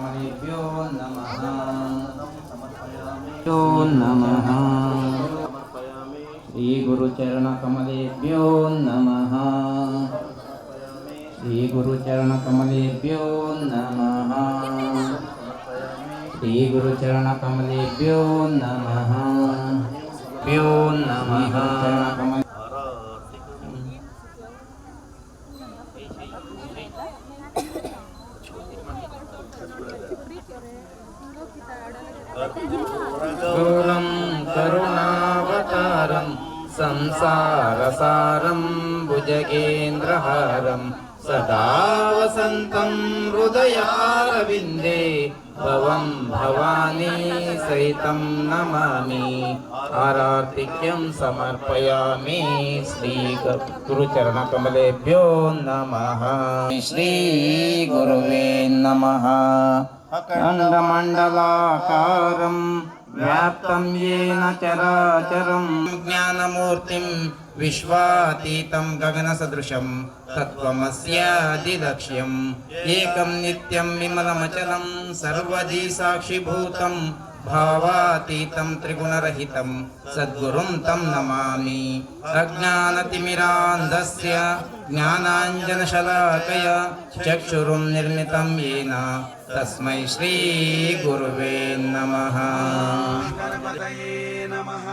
कमलेभ्यो नमः नमः श्री गुरुचरण कमलेभ्यो नमः श्री गुरुचरण कमलेभ्यो नमः श्री गुरुचरण कमलेभ्यो नमः भ्यो नमः गौरं करुणावतारं संसारसारं भुजगेन्द्रहारं सदा वसन्तं हृदयारविन्दे भवं भवानी सहितं नमामि आरार्तिक्यं समर्पयामि श्री गुरुचरणकमलेभ्यो नमः श्री गुरुवे नमः अखण्डमण्डलाकारं व्याप्तं येन चराचरं ज्ञानमूर्तिं विश्वातीतं गगनसदृशं तत्त्वमस्यादिलक्ष्यम् एकं नित्यं विमलमचलं सर्वधी साक्षिभूतं भावातीतं त्रिगुणरहितं सद्गुरुं तं नमामि अज्ञानतिमिरान्धस्य ज्ञानाञ्जनशलाकया चक्षुरुन्मिलितं येन तस्मै श्री गुरुवे नमः गणपतये नमः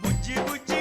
బుజ్జి బుజ్జి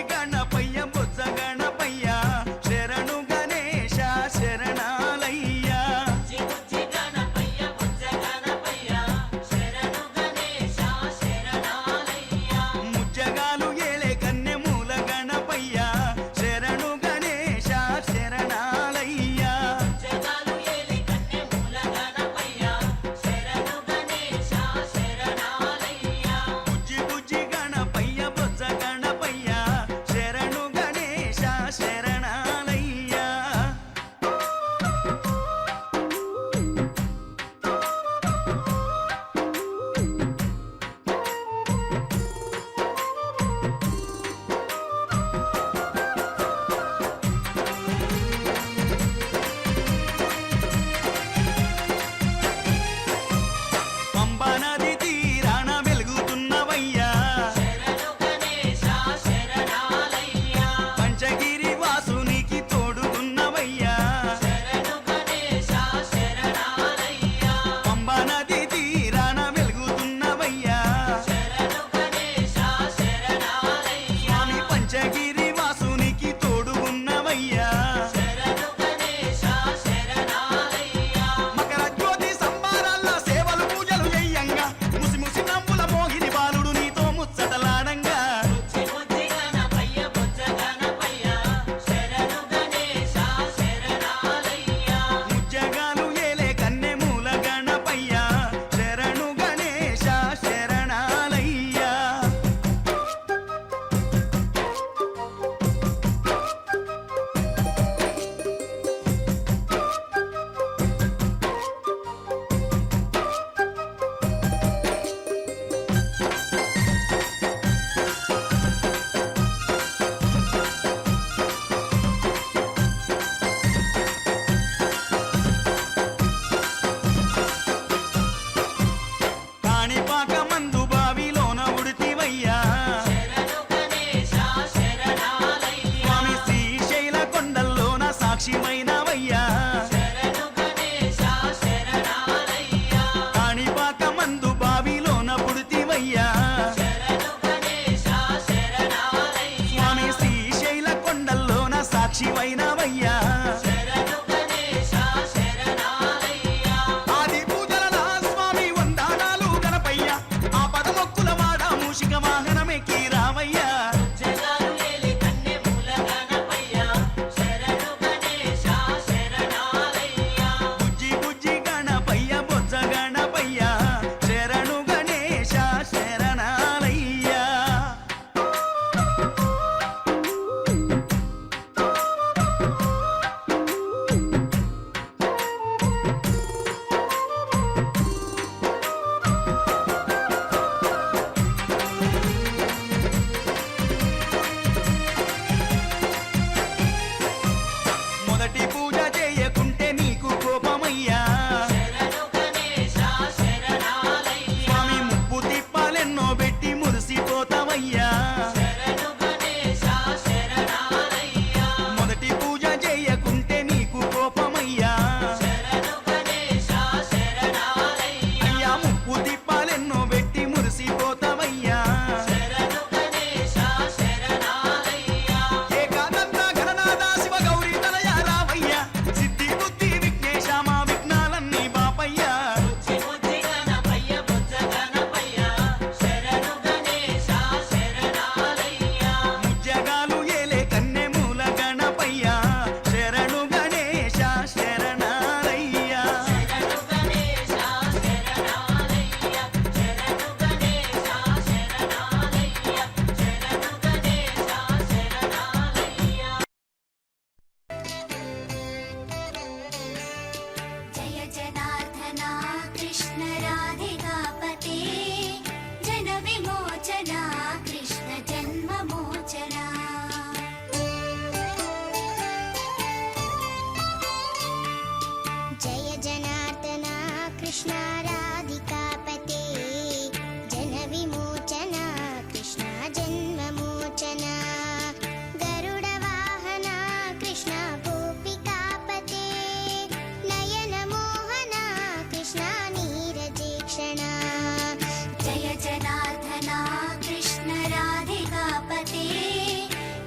जनार्दना कृष्ण राधिकापते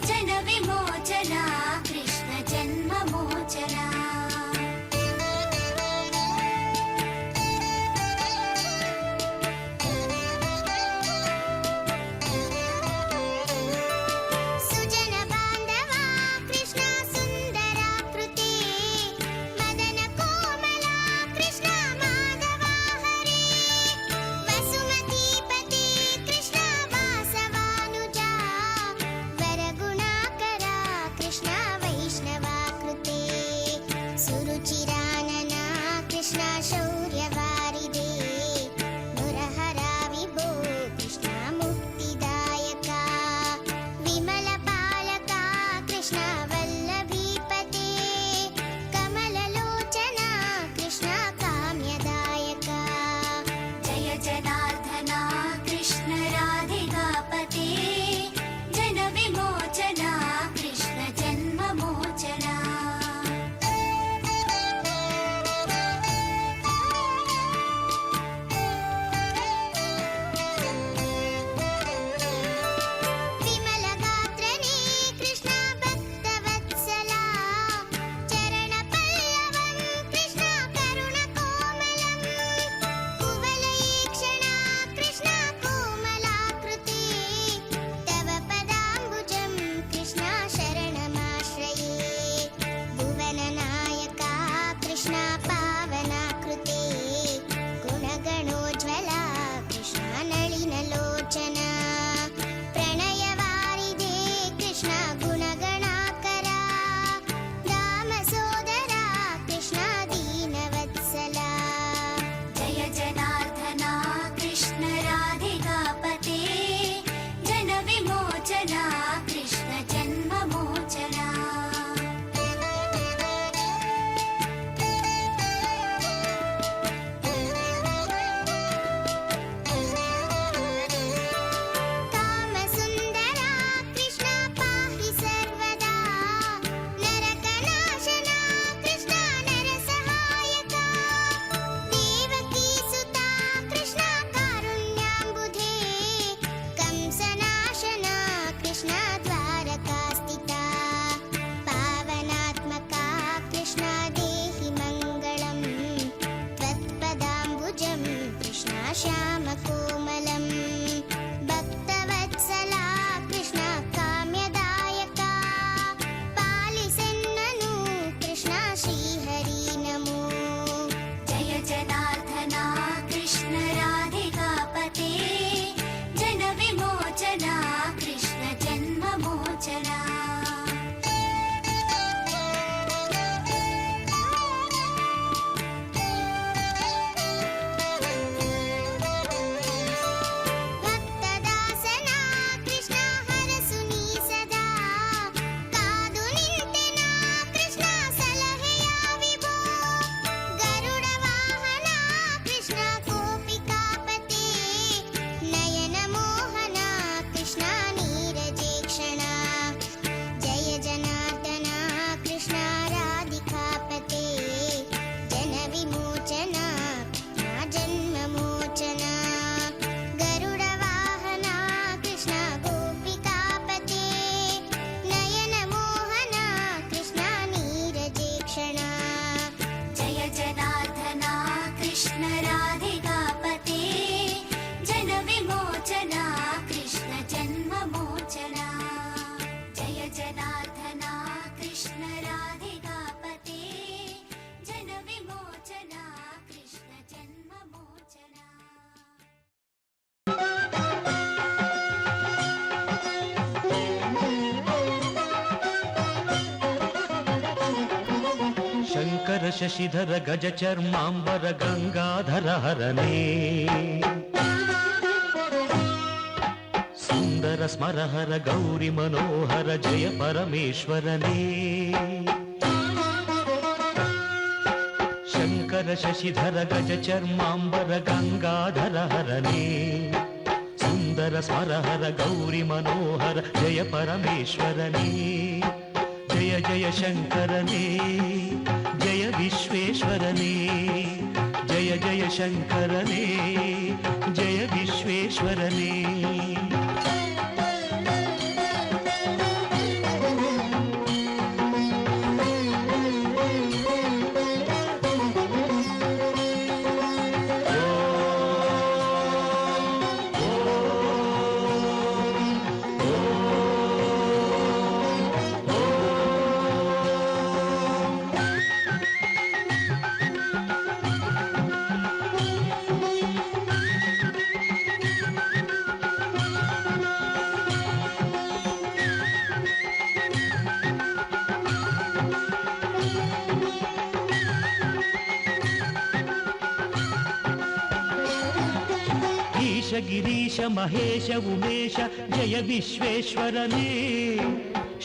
जन विमोचना कृष्ण जन्ममोचना सुजन बांधवा कृष्ण सुंदराकृते मदन कोमला कृष्ण माधवा हरे वसुमतीपते कृष्ण वासवानुजा वरगुणाकरा कृष्ण वैष्णवाकृते सुरुचिरानना कृष्ण शौर्यवारिदे मुरहरा विभो कृष्ण मुक्तिदायका विमलपालका कृष्ण वल्लभीपते कमललोचना कृष्ण काम्यदायका जय जनार्दना कृष्ण राधिकापते जन विमोचना कृष्ण जन्ममोचना विमलगात्रने कृष्ण भक्तवत्सला चरणपल्लवं कृष्ण करुणकोमलं कुवलयेक्षणा कृष्ण कोमलाकृते तव पदाम्बुजं कृष्ण शरणमाश्रये भुवननायका कृष्ण पावनाकृते गुणगणोज्ज्वला कृष्ण नलिनलोचना प्रणयवारिधे कृष्ण गुणगणाकरा दामसोदरा कृष्ण दीनवत्सला जय जनार्दना कृष्ण राधिकापते जन विमोचना कृष्ण जन्ममोचना कामसुन्दरा कृष्ण पाहि सर्वदा नरकनाशना कृष्ण नरसहायका देवकीसुता कृष्ण कारुण्याम्बुधे कंसनाशना कृष्ण द्वारकास्थिता पावनात्मका कृष्ण देहि मङ्गलम् त्वत्पदाम्बुजं कृष्ण श्यामकोमलं भक्तवत्सला कृष्ण काम्यदायका पालिसेन्ननु कृष्ण श्रीहरि नमो जय जनार्दना कृष्ण राधिकापते जन विमोचना कृष्ण जन्ममोचना भक्तदासना कृष्ण हरसुनी सदा कादु निंतेना कृष्ण सलहेया विभो गरुडवाहना कृष्ण गोपिकापते नयन मोहना कृष्ण नीरजेक्षणा जय जनार्दना कृष्ण राधिकापते जन विमोचना जन्ममोचना गरुडवाहना कृष्ण गोपिकापते नयन मोहना कृष्ण नीरजेक्षणा जय जनार्दना कृष्ण राधिकापते जन विमोचना कृष्ण जन्ममोचना जय जनार्दना कृष्ण राधिकापते जन विमोचना कृष्ण जन्ममोचना शङ्कर शशिधर गज चर्माम्बर गङ्गाधर हरणे सुन्दर स्मरहर गौरि मनोहर जय परमेश्वरने शङ्कर शशिधर गज चर्माम्बर गङ्गाधर हरणे सुन्दर स्मरहर गौरि मनोहर जय परमेश्वरने जय जय शङ्करने जय विश्वेश्वरने जय जय शङ्करने जय विश्वेश्वरने ఈశ గిరీశ మహేశ ఉమేశ జయ విశ్వేశ్వరనే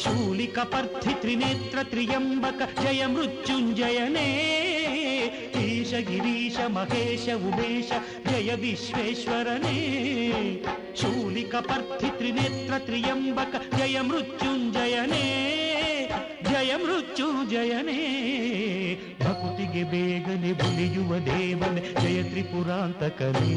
శూలిక పర్థి త్రినేత్ర త్రియంబక జయ మృత్యుంజయనే ఈశ గిరీశ మహేశ ఉమేశ జయ విశ్వేశ్వరనే శూలిక పర్థి త్రినేత్ర త్రియంబక జయ మృత్యుంజయనే ಜಯ ಮೃತ್ಯುಂಜಯನೇ ಭಕುತಿಗೆ ಬೇಗನೆ ಬುಲಿಯುವ ದೇವನೇ ಜಯ ತ್ರಿಪುರಾಂತಕನೇ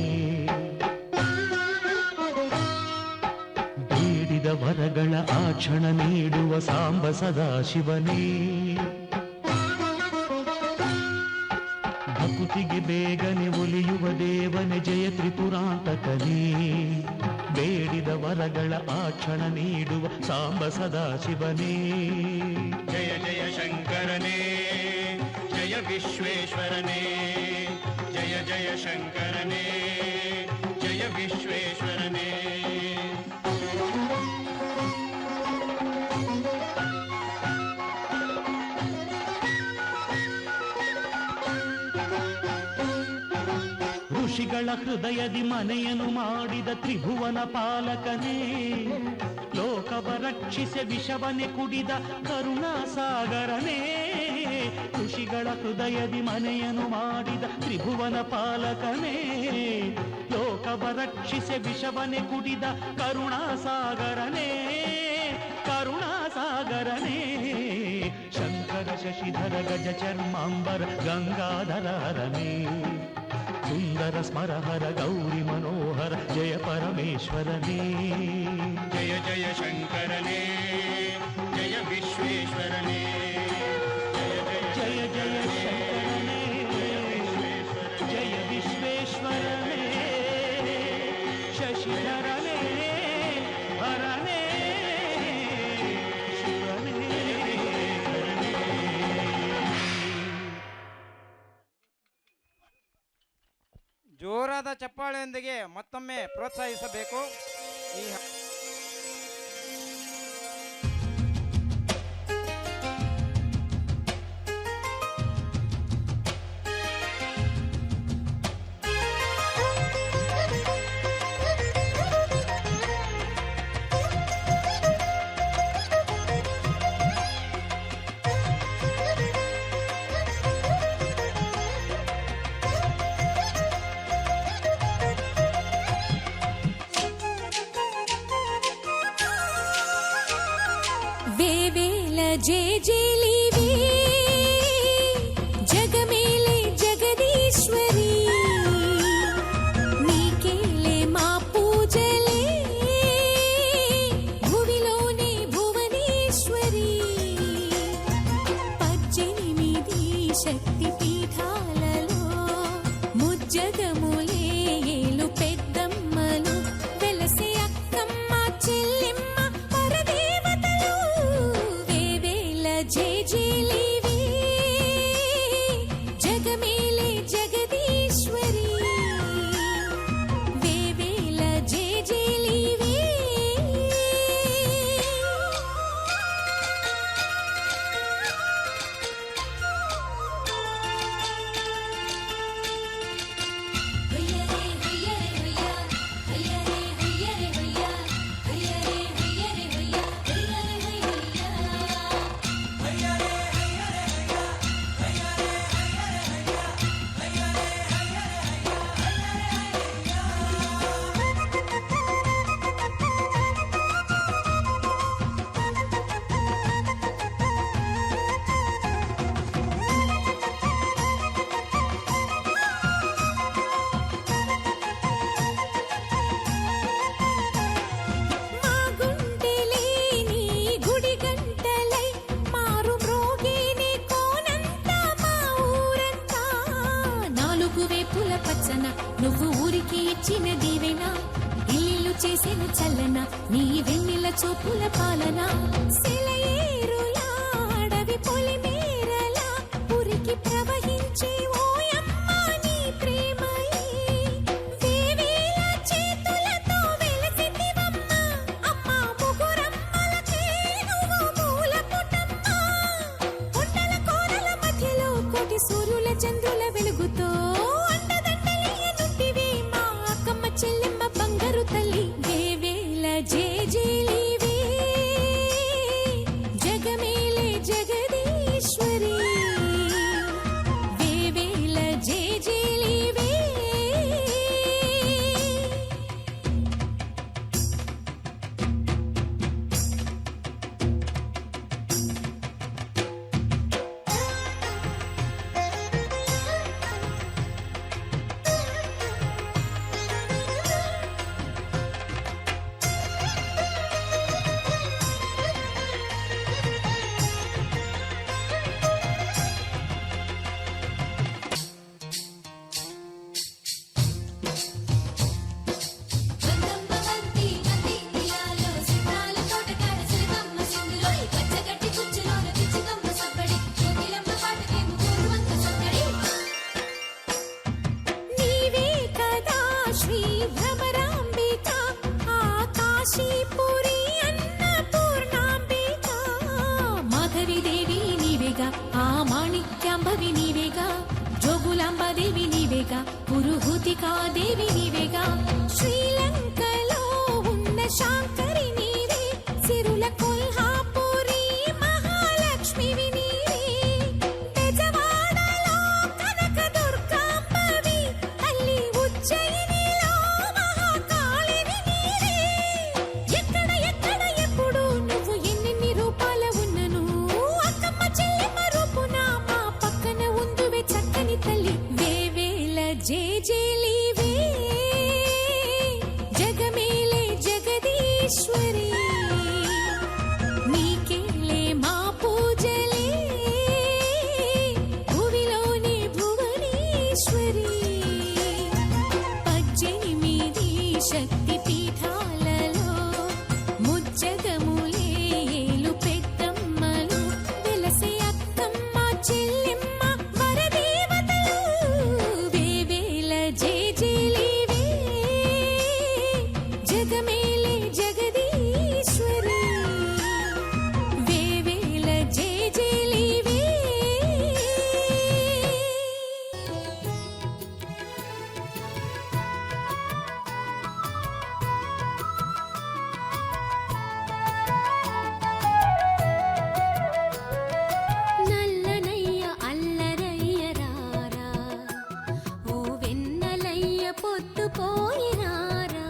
ಬೇಡಿದ ವರಗಳ ಆ ಕ್ಷಣ ನೀಡುವ ಸಾಂಬ ಸದಾಶಿವನೇ ಭಕುತಿಗೆ ಬೇಗನೆ ಒಲಿಯುವ ದೇವನೇ ಜಯ ತ್ರಿಪುರಾಂತಕನೇ ಬೇಡಿದ ವರಗಳ ಆ ಕ್ಷಣ ನೀಡುವ ಸಾಂಬ ಸದಾಶಿವನೇ ಜಯ ಜಯ ಶಂಕರನೇ ಜಯ ವಿಶ್ವೇಶ್ವರನೇ ಜಯ ಜಯ ಶಂಕರನೇ ಜಯ ವಿಶ್ವೇಶ್ವರನೇ ಋಷಿಗಳ ಹೃದಯದಿ ಮನೆಯನ್ನು ಮಾಡಿದ ತ್ರಿಭುವನ ಪಾಲಕನೇ ಲೋಕವ ರಕ್ಷಿಸಿ ವಿಷವನೆ ಕುಡಿದ ಕರುಣಾಸಾಗರನೇ ಋಷಿಗಳ ಹೃದಯದಿ ಮನೆಯನ್ನು ಮಾಡಿದ ತ್ರಿಭುವನ ಪಾಲಕನೇ ಲೋಕವ ರಕ್ಷಿಸಿ ವಿಷವನೆ ಕುಡಿದ ಕರುಣಾಸಾಗರನೇ ಕರುಣಾಸಾಗರನೇ ಶಂಕರ ಶಶಿಧರ ಗಜ ಚರ್ಮಾಂಬರ ಗಂಗಾಧರ ಹರನೇ ಸುಂದರ ಸ್ಮರಹರ ಗೌರಿ ಮನೋಹರ ಜಯ ಪರಮೇಶ್ವರನೇ ಜಯ ಜಯ ಶಂಕರನೇ ಜಯ ವಿಶ್ವೇಶ್ವರನೇ ಜಯ ಜಯ ಶಂಕರನೇ ಜಯ ವಿಶ್ವೇಶ್ವರನೇ ಶಶಿಧರನೇ ಹರನೇ ಜೋರಾದ ಚಪ್ಪಾಳೆಯೊಂದಿಗೆ ಮತ್ತೊಮ್ಮೆ ಪ್ರೋತ್ಸಾಹಿಸಬೇಕು. ಈ జేజేలివే జగమేలే జగదీశ్వరి నీకేలే మా పూజలే భువిలోనే భువనేశ్వరి 18 శక్తి పీఠాలలో ముజ్జగములే ఏలు పెద్దమ్మలు వెలసే అక్కమ్మ చెల్లెమ్మ జేజేలివే జగమేలే జగదీశ్వరి వేవేల జేజేలివే నువ్వు ఊరికి ఇచ్చిన దీవెన ఇల్లు చేసేను చల్లన నీ వెన్నెల చూపుల పాలన సెలయేరులా అడవి పొలిమేరలా ఉరికి ప్రవహించే ఓయమ్మ నీ ప్రేమయే దేవేల చేతులతో వెలసితివమ్మ అమ్మ ముగురమ్మలకే నువ్వు మూలపుటమ్మ కొండల కోరల మధ్యలో కోటి సూర్యుల చంద్రుల వెలుగుతో చెల్లెమ్మ బంగారు తల్లి వేవేల జేజేలివే జగమేలే జగదీశ్వరి వేవేల జేజేలివే బంతి ఇలాలో సితాల తోటకాడ సిరికమ్మ సింగులోయ్ పచ్చగట్టి కుచ్చులోన పిచ్చికమ్మ సబ్బడి కోకిలమ్మ పాటకేమో కోరువంత సత్తడి నీవే కదా శ్రీ భ్రమరాంబిక ఆకాశీపురి అన్నపూర్ణాంబిక మాధవి దేవి నీవేగా ఆ మాణిక్యాంబవి నీవేగా జోగులాంబాదేవి నీవేగా పురుహూతికా దేవి నీవేగా శ్రీలంకలో ఉన్న శాంకరి నీవే సిరుల కొల్హాపురి మహాలక్ష్మివి నీవే బెజవాడలో కనక దుర్గాంబవి తల్లి ఉజ్జయినిలో మహాకాళివి నీవే ఎక్కడ ఎక్కడ ఎప్పుడు నువ్వు ఎన్నెన్ని రూపాల ఉన్నను అక్కమ్మ చెల్లెమ్మ రూపున మా పక్కన ఉందువే చక్కని తల్లి వేవేల జేజేలివే జగమేలే జగదీశ్వరి నీకేలే మా పూజలే భువిలోని భువనేశ్వరి 18 శక్తి పీఠాలలో ముజ్జగములే ఏలు పెద్దమ్మలు వెలసే అక్కమ్మ చెల్లెమ్మ వరదేవతలు వేవేల జేజేలివే జగమేలే జగదీశ్వరి వేవేల జేజేలివే నల్లనయ్య అల్లరయ్య రారా ఓ వెన్నలయ్య పొద్దుపోయి రారా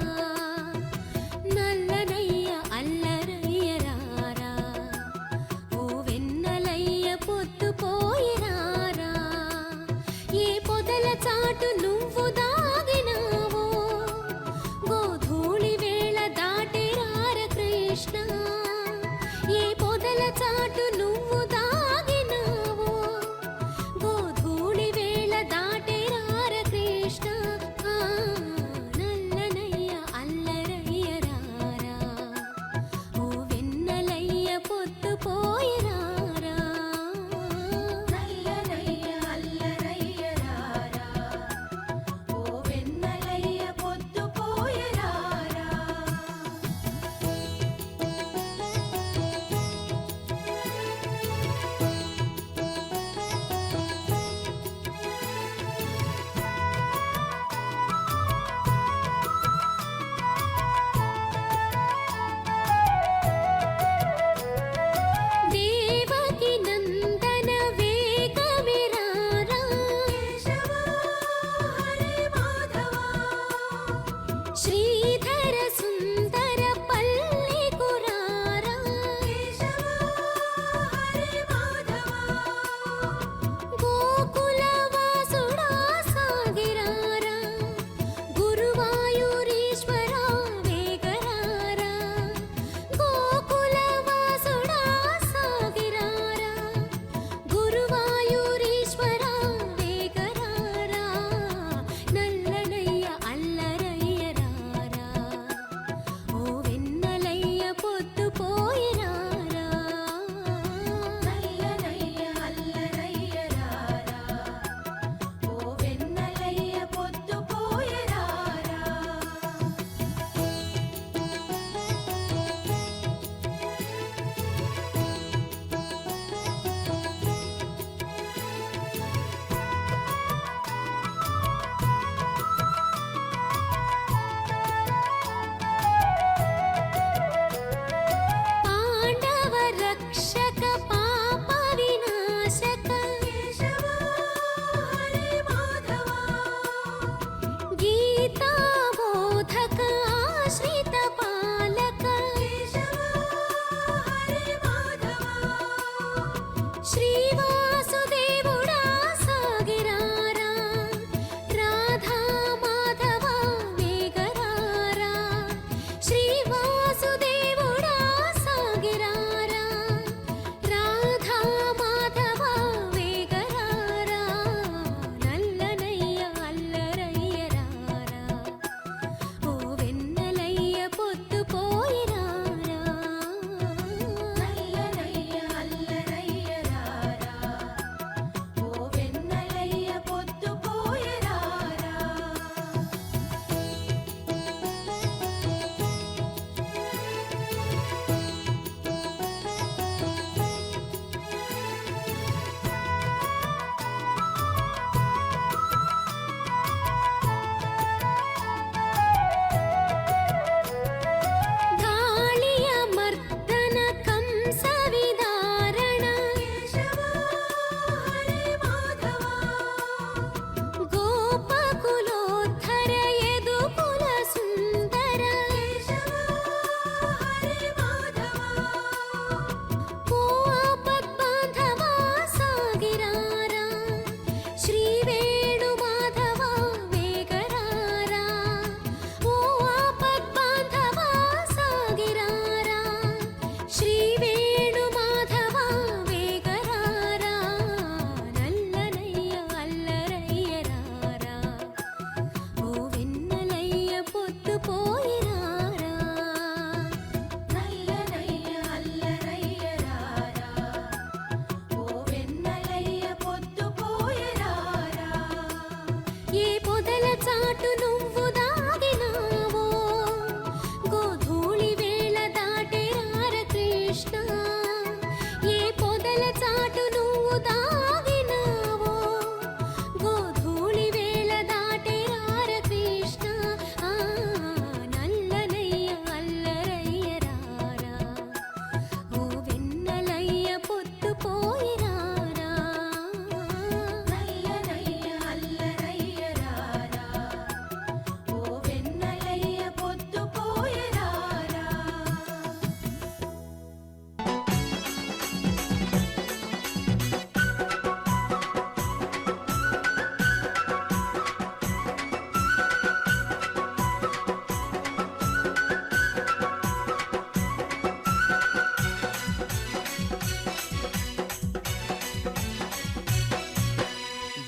శ్రీతపాలక హరే మాధవ శ్రీవాసుదేవుడా సాగిరారా రాధా మాధవ వేగరారా శ్రీవాసుదేవుడా సాగిరారా రాధా మాధవ వేగరారా నల్లనయ్య అల్లరయ్య రారా ఓ వెన్నెలయ్య పొద్దు పోయిరారా నల్లనయ్య అల్లరయ్య రారా ఓ వెన్నెలయ్య పొద్దు పోయిరారా గాళియ మర్దన కంస విదారణ హరే మాధవ గోపకులోద్ధర యదుకుల సుందర హరే మాధవ ఓ ఆపద్బాంధవ సాగిరారా శ్రీ వేణు మాధవ వేగరారా ఓ ఆపద్బాంధవ సాగిరారా శ్రీ వేణు మాధవ వేగరారా నల్లనయ్య అల్లరయ్య రారా ఓ వెన్నెలయ్య పొద్దు పోయిరారా నల్లనయ్య అల్లరయ్య రారా ఓ వెన్నెలయ్య పొద్దు పోయిరారా ఏ పొదల చాటు నువ్వు దాగినావో గోధూళి వేళ దాటేరార కృష్ణ ఏ పొదల చాటు నువ్వు దాగినావో గోధూళి వేళ దాటేరార కృష్ణ ఆ నల్లనయ్య అల్లరయ్య రారా ఓ వెన్నెలయ్య పొద్దు పోయిరారా నల్లనయ్య అల్లరయ్య రారా ఓ వెన్నెలయ్య పొద్దు పోయిరారా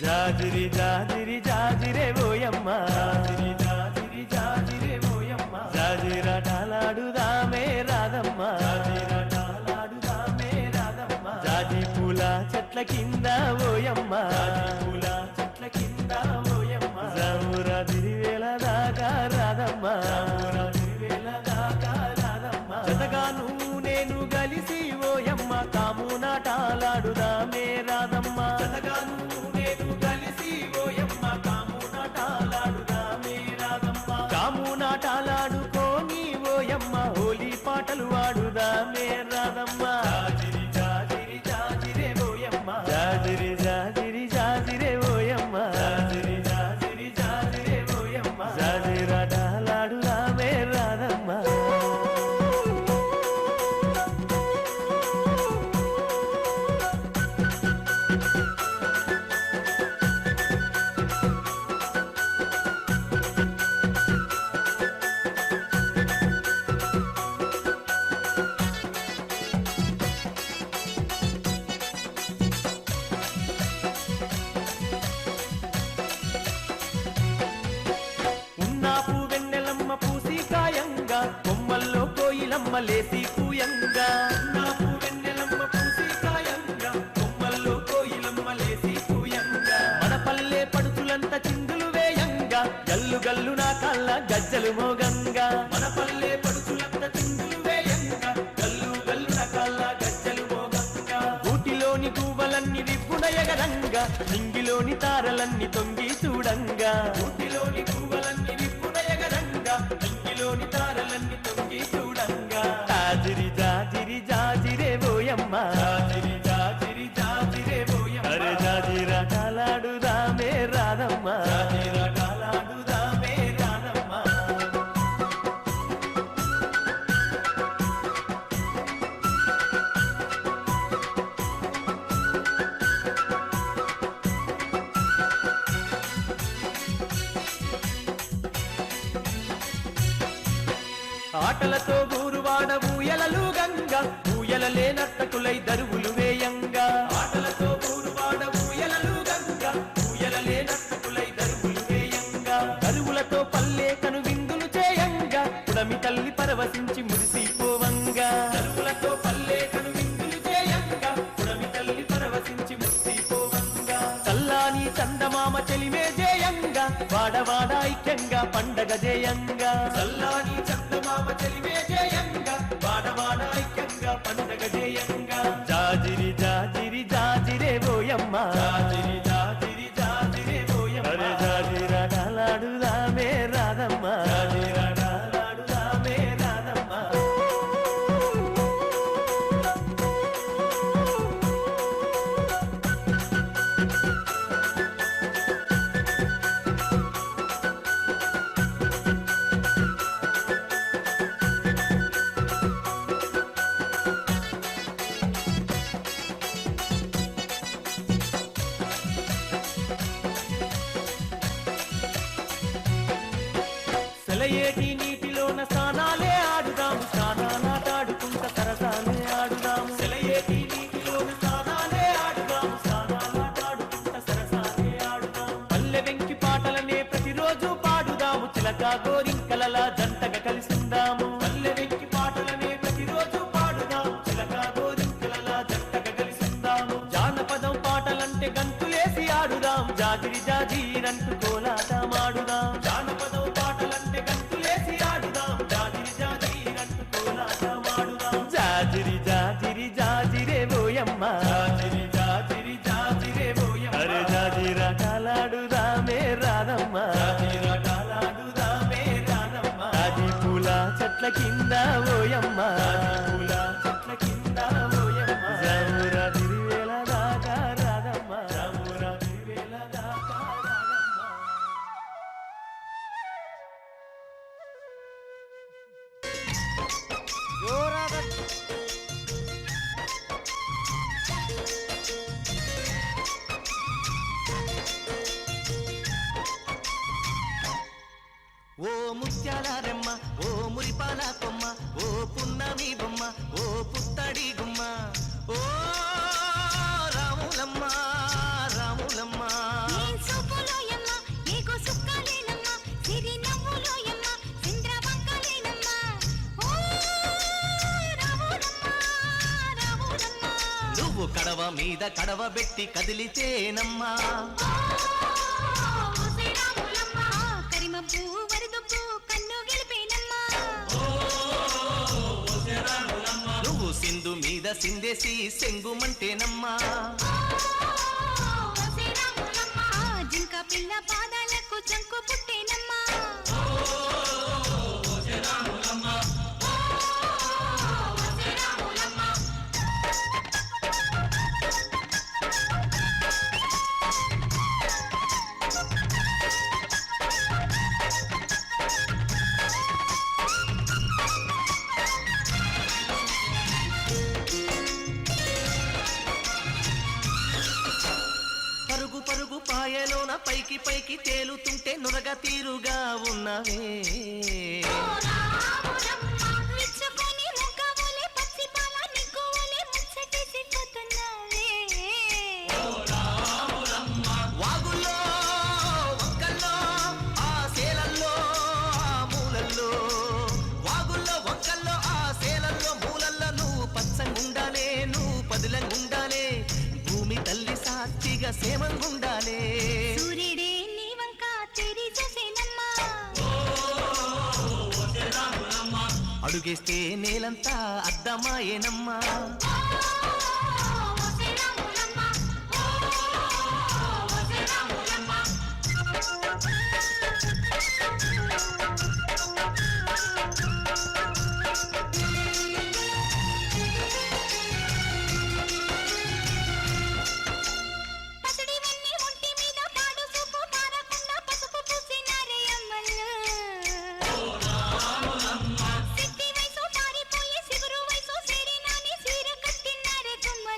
జాజిరి జాజిరి జాజిరే ఓయమ్మ జాజిరి జాజిరి జాజిరే ఓయమ్మ జాజిరాటలాడుదామే రాధమ్మ జాజిరాటలాడుదామే రాధమ్మ జాజి పూల చెట్ల కింద ఓయమ్మ జాజి పూల చెట్ల కింద ఓయమ్మ జామురా తిరివేల దాకా రాధమ్మ జామురా తిరివేల దాకా రాధమ్మ జతగాను నేను గలిసి ఓయమ్మ కామునాటాలాడుదామే రాధమ్మ జతగాను నేను కలిసి ఓయమ్మ కామునాటాలాడుదామే రాధమ్మ కామునాటాలాడుకోని ఓయమ్మ హోలీ పాటలు వాడుదామే రాధమ్మ జాజిరి జాజిరి జాజిరే ఓయమ్మ జాజిరి జాజిరి జాజిరే ఓయమ్మ జాజిరి జాజిరి జాజిరే ఓయమ్మ జాజిరాటలాడుదామే రాధమ్మ ఉన్నాపు వెన్నెలమ్మ పూసి కాయంగా కొమ్మల్లో కోయిలమ్మ లేసి పూయంగా ఉన్నాపు వెన్నెలమ్మ పూసి కాయంగా కొమ్మల్లో కోయిలమ్మ లేసి పూయంగా మన పల్లె పడుచులంత చిందులు వేయంగా గల్లు గల్లు నా కళ్ళ గజ్జలు మోగంగా మన పల్లె పడుచులంత చిందులు వేయంగా గల్లు గల్లు నా కళ్ళ గజ్జలు మోగంగా ఊటిలోని గువ్వలన్నీ రిప్పున ఎగరంగా నింగిలోని తారలన్నీ తొంగి చూడంగా ఊటిలోని గువ్వలన్నీ రిప్పున ఎగరంగా నింగిలోని తారలన్నీ తొంగి చూడంగా జాజిరి జాజిరి జాజిరే ఓయమ్మ జాజిరి జాజిరి జాజిరే ఓయమ్మ అరే జాజిరాటలాడుదామే రాధమ్మ జాజిరాటలాడుదామే రాధమ్మ ఆటలతో ఊరువాడ ఊయలలు గంగా ఊయలలే నర్తకులై దరువులు వేయంగా ఆటలతో ఊరువాడ ఊయలలు గంగా ఊయలలే నర్తకులై దరువులు వేయంగా దరువులతో పల్లె కను విందులు చేయంగా పుడమి తల్లి పరవశించి మురిసిపోవంగా దరువులతో పల్లె కను విందులు చేయంగా పుడమి తల్లి పరవశించి మురిసిపోవంగా చల్లాని చందమామ చెలిమే జేయంగా వాడవాడ ఐక్యంగా పండగ జేయంగా చల్లాని చందమామ చెలిమే జేయంగా వాడవాడ ఐక్యంగా పండగ జేయంగా జాజిరి జాజిరి జాజిరే బోయమ్మ జాజిరి జాజిరి జాజిరే బోయమ్మ అరే జాజిరాడాలాడుదామే రాధమ్మ జాజిరాడాలాడుదామే రాధమ్మ సెలయేటి నీటిలోన స్నానాలే ఆడుదాము స్నానాలాటాడుకుంట సరసాలే ఆడుదాము సెలయేటి నీటిలోన స్నానాలే ఆడుదాము స్నానాలాటాడుకుంట సరసాలే ఆడుదాము పల్లె వెంకి పాటలనే ప్రతిరోజు పాడుదాము చిలక గోరింకలలా జంటగా కలిసిందాము పల్లె వెంకి పాటలనే ప్రతిరోజు పాడుదాము చిలక గోరింకలలా జంటగా కలిసిందాము జానపదం పాటలంటే గంతులేసి ఆడుదాం జాజిరి జాజీరంటూ కోలాటమాడుదాం జానపదం పాటలంటే గంతులేసి ఆడుదాం జాజిరి జాజీరంటూ కోలాటమాడుదాం జాజిరి జాజిరి జాజిరే బోయమ్మ జాజిరి జాజిరి జాజిరే బోయమ్మ అరే జాజిరాటాలాడుదామే రాధమ్మ జాజిరాటాలాడుదామే రాధమ్మ జాజి పూల చెట్ల కింద ఓయమ్మ పూల చెట్ల కింద ఓయమ్మ జామురా తిరివేల దాకా రాధమ్మ జామురా తిరివేల దాకా రాధమ్మ జోరాದ ఓ ముత్యాల రెమ్మ ఓ మురిపాల కొమ్మ ఓ పున్నమి బొమ్మ ఓ పుత్తడి గుమ్మ ఓ రాములమ్మ రాములమ్మ సూపులోయమ్మ నీకు సుక్కలేనమ్మ సిరి నవ్వులోయమ్మ చంద్రవంకలేనమ్మ ఓ రాములమ్మ రాములమ్మ నువ్వు కడవ మీద కడవ పెట్టి కదిలితేనమ్మా కరిమబ్బు వరదబ్బు కన్ను గెలిపేనమ్మ నువ్వు సింధు మీద సిందేసి సెంగుమంటేనమ్మా జింక పిల్ల పాదాలకు చంకు పుట్టేనమ్మ పరుగు పరుగు పాయలోన పైకి పైకి తేలుతుంటే నురగ తీరుగా ఉన్నవే మెచ్చుకొని ముగ్గవోలే పచ్చి పాల నిగ్గువోలే ముచ్చటేసి పోతున్నావే వాగుల్లో వంకల్లో ఆ సేలల్లో ఆ మూలల్లో వాగుల్లో వంకల్లో ఆ సేలల్లో మూలల్లో నువ్వు పచ్చంగుండాలే నువ్వు పదిలంగుండాలే భూమి తల్లి సాక్షిగా సేమంగుండాలే సూర్యుడే నీ వంక తెరి చూసేనమ్మ అడుగేస్తే నేలంతా అద్దమాయేనమ్మా పసిడివన్నీ ఒంటి మీద పాడు సూపు పారకుండా పసుపు పూసినారే అమ్మలు సిట్టి వయసు పారిపోయి సిగురు వయసు సేరినాని సీర కట్టినారే గుమ్మలు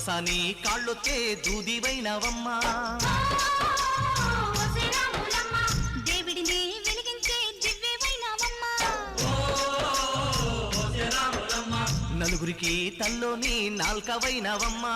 దొరసాని కాళ్ళొచ్చే దూదివైనవమ్మా దేవుడిని వెలిగించే దివ్యమైనవమ్మా నలుగురికి తల్లోని నాల్కవైనవమ్మా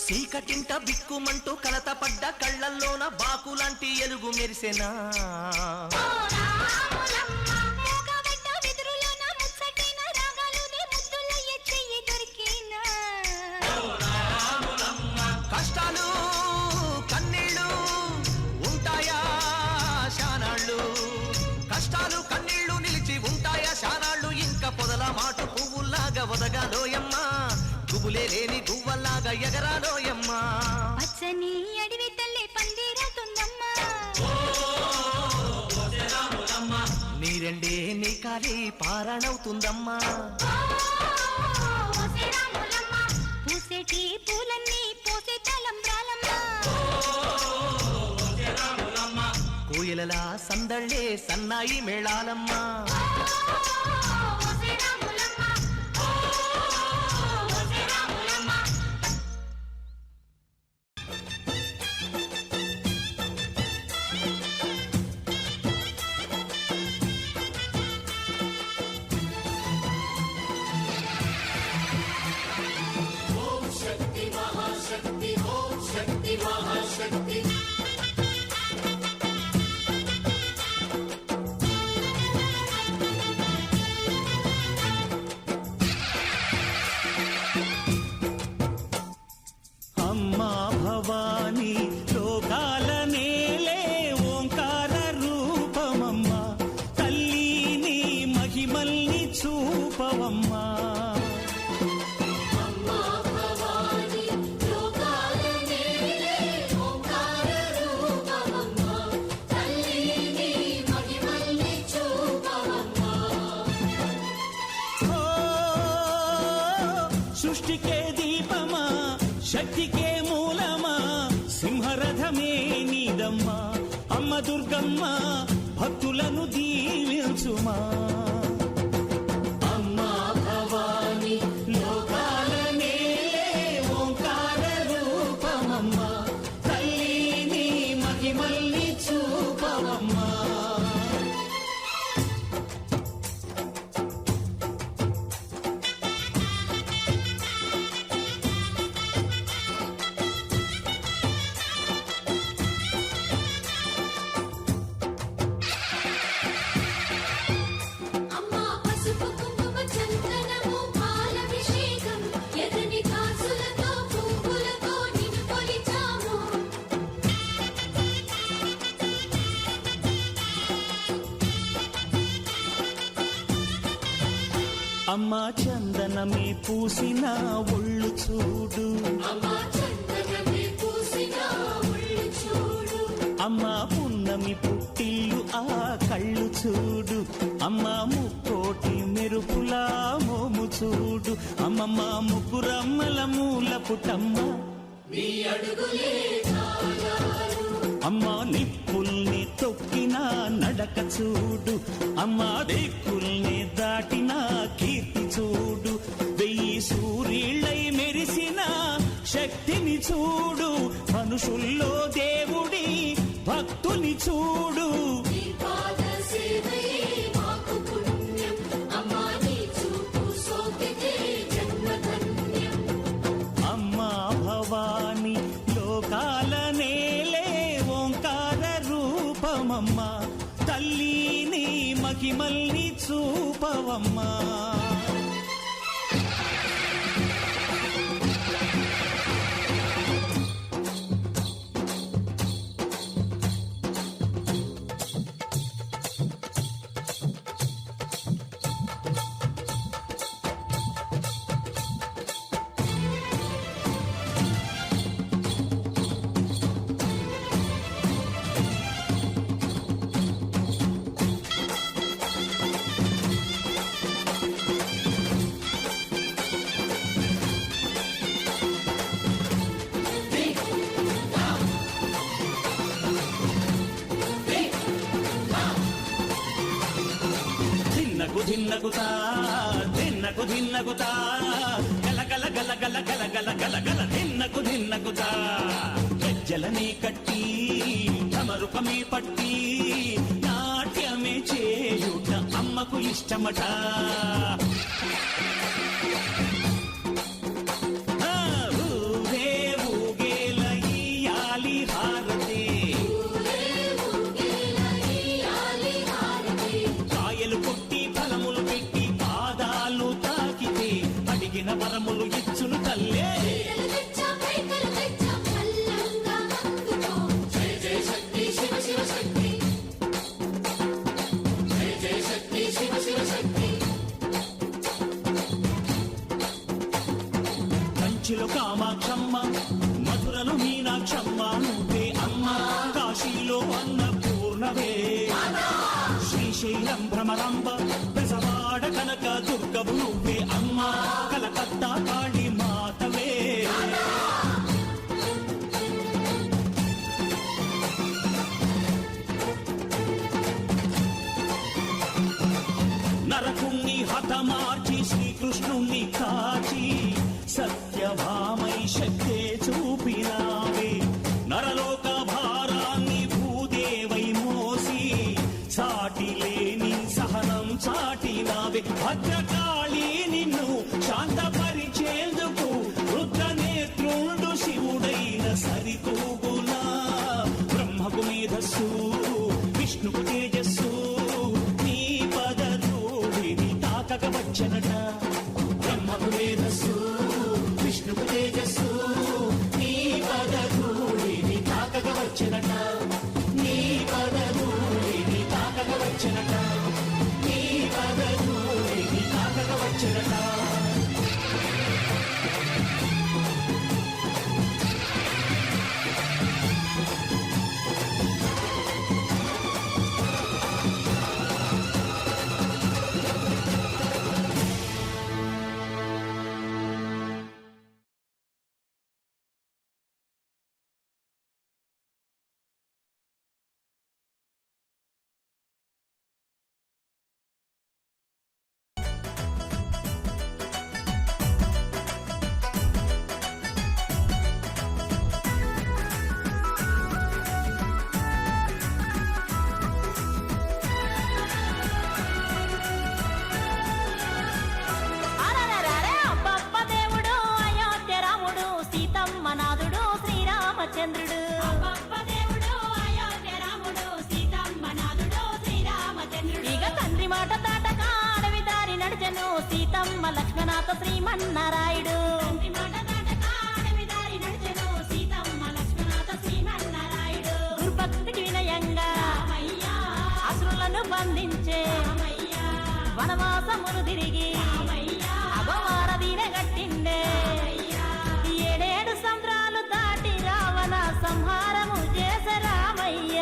చీకటింట బిక్కుమంటూ కలత పడ్డ కళ్ళల్లోన బాకులాంటి ఎలుగు మెరిసెనా కష్టాలు కన్నీళ్ళు ఉంటాయా శానాళ్ళు కష్టాలు కన్నీళ్ళు నిలిచి ఉంటాయా శానాళ్ళు ఇంకా పొదల మాటు పువ్వుల్లాగా ఒదగాలోయమ్మా గుబులే లేని గువ్వల్లాగా ఎగరాలోయమ్మా పచ్చని అడవి తల్లి పందిరవుతుందమ్మా నీరెండే నీ కాలి పారణవుతుందమ్మా పూసేటి పూలన్నీ పోసే తలంబ్రాలమ్మా కోయిలలా సందళ్ళే సన్నాయి మేళాలమ్మా అమ్మా భవానీ లోకాల నేలే ఓంకార రూపమమ్మా తల్లిని మహిమల్ని చూపవమ్మా సృష్టికే దీపమా శక్తికే మూలమా సింహరథమే నీదమ్మా అమ్మ దుర్గమ్మ భక్తులను దీవించుమా అమ్మా భవాని లోకాల నేలే ఓంకార రూపమమ్మా తల్లిని మహిమల్ని చూపవమ్మా అమ్మా పసుపు కుంకుమ చందనము పాలభిషేకం ఎర్రని కాసులతో పువ్వులతో నిన్ను కొలిచాము అమ్మా చందనమే పూసిన ఒళ్ళు చూడు అమ్మా చందనమే పూసిన ఒళ్ళు చూడు అమ్మా పున్నమి పుట్టిల్లు ఆ కళ్ళు చూడు అమ్మా ముక్కోటి మెరుపులా మోము చూడు అమ్మమ్మ ముగ్గురమ్మల మూల పుట్టమ్మ నీ అడుగులే చాలారు అమ్మా నిప్పుల్ని తొక్కిన నడక చూడు అమ్మా దిక్కుల్ని దాటిన కీర్తి చూడు వెయ్యి సూర్యుళ్ళై మెరిసిన శక్తిని చూడు మనుషుల్లో దేవుడి భక్తుని చూడు నీ పాద సేవయే మాకు పుణ్యం అమ్మా నీ చూపు సోకితే జన్మధన్యం అమ్మా భవాని లోకాల నేలే ఓంకార రూపమమ్మా తల్లిని మహిమల్ని చూపవమ్మా ధిన్నగుతా ధిన్నకు ధిన్నగుతా గల గల గల గల గల గల గల గల ధిన్నగుతా గజ్జలనే కట్టి తమరుపమే పట్టి నాట్యమే చేయుట అమ్మకు ఇష్టమట ఊరే ఊగేల ఇయ్యాలి హారతి కాయలు కొట్టి ఫలములు పెట్టి పాదాలు తాకితే అడిగిన వరములు ఇచ్చును తల్లే కంచిలో కామాక్షమ్మ మధురలో మీనాక్షమ్మ నువ్వే అమ్మ కాశీలో అన్నపూర్ణవే శ్రీశైలం భ్రమరాంబ బెజవాడ కనక దుర్గవు నువ్వే అమ్మ కలకత్తా కాళీ మాతవే నరకుణ్ణి హతమార్చి శ్రీకృష్ణుణ్ణి కాచి సత్యభామై శక్తే చూపినావే నరలోక భారాన్ని భూదేవై మోసి సాటి లేని సహనం చాటినావే భద్రకాళి నిన్ను శాంతపరిచేందుకు రుద్రనేత్రుండు శివుడైన సరితూగునా బ్రహ్మకు మేధస్సు విష్ణుకు తేజస్సు నీ పదధూళిని తాకక వచ్చనట బ్రహ్మకు మేధస్సు విష్ణుకు తేజస్సు నీ పదధూళిని తాకక వచ్చనట నీ పదధూళిని తాకక వచ్చనట నీ పదధూళిని తాకక వచ్చనట అరరరరే అబ్బబ్బ దేవుడు అయోధ్య రాముడు సీతమ్మ నాథుడు శ్రీరామచంద్రుడు ఇక తండ్రి మాట దాటక అడవి దారి నడిచెను సీతమ్మ లక్ష్మణాథ శ్రీమన్నారాయుడు గురుభక్తికి వినయంగా అసురులను బంధించే వనవాసములు తిరిగి అగవారదీన గట్టిండే ఏడేడు సంద్రాలు దాటి రావణ సంహారము చేసే రామయ్య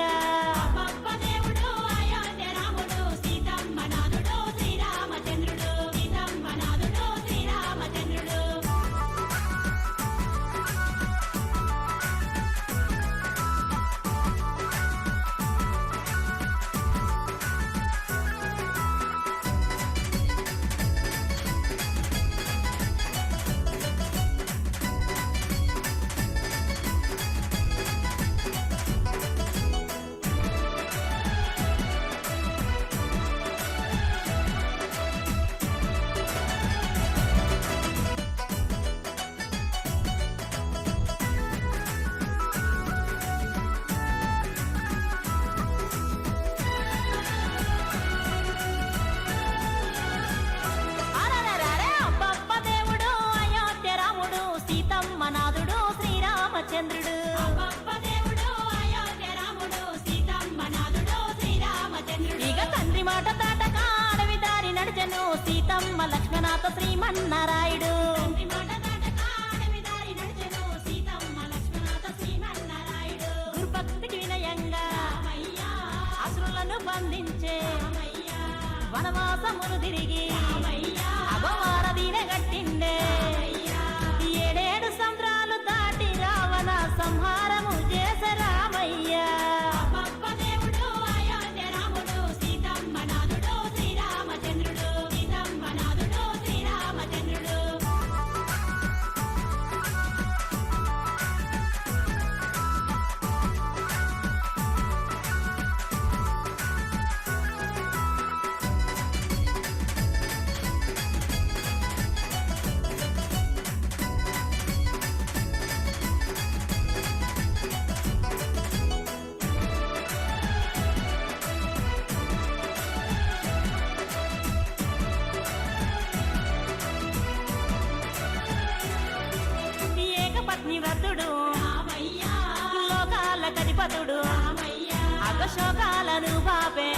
అరరరరే అబ్బబ్బ దేవుడు అయోధ్య రాముడు సీతమ్మ నాథుడు శ్రీరామచంద్రుడు ఇక తండ్రి మాట దాటక అడవి దారి నడిచెను సీతమ్మ లక్ష్మణాథ శ్రీమన్నారాయుడు గురుభక్తికి వినయంగా అసురులను బంధించే వనవాసములు తిరిగి అగవారదీన గట్టిండే ఏడేడు సంద్రాలు దాటి రావణ సంహారము చేసే రామయ్య సీతమ్మ నాథుడు శ్రీరామచంద్రుడు గణపతుడు అగశోకాలను బాపే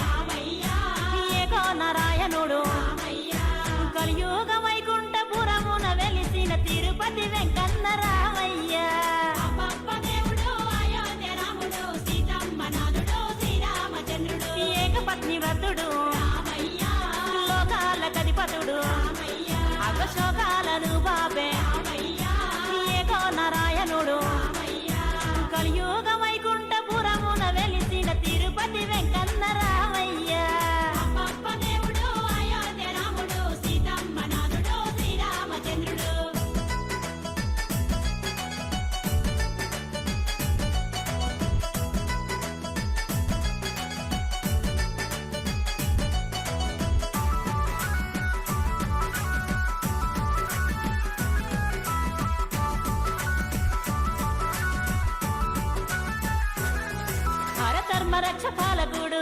ఏకో నారాయణుడు కలియుగ వైకుంఠపురమున వెలిసిన తిరుపతి వెంకన్న రామయ్య ఏకపత్ని వ్రతుడు లోకాల గదిపతుడు అగశోకాలను బాబే ఏకో నారాయణుడు కలియుగ వైకుంఠపురమున వెలిసిన తిరుపతి వెంకన్న రామయ్య హరధర్మ రక్ష పాలకుడు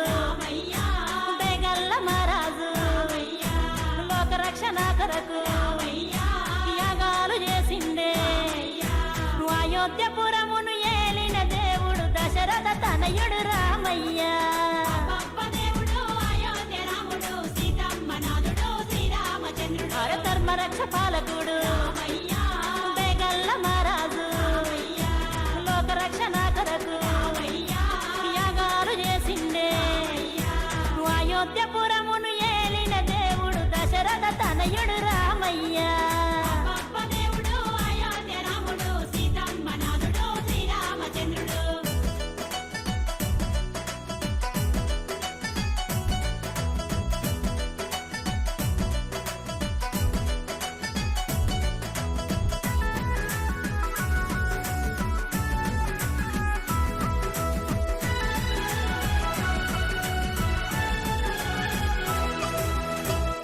బేగల్ల మహారాజు లోక రక్షణ కొరకు యాగాలు చేసిండే అయోధ్యపురమును ఏలిన దేవుడు దశరథ తనయుడు రామయ్య హరధర్మ రక్ష పాలకుడు బేగల్ల మహారాజు లోక రక్షణ కొరకు యాగాలు చేసిండే అయోధ్యపురమును ఏలిన దేవుడు దశరథ తనయుడు రామయ్య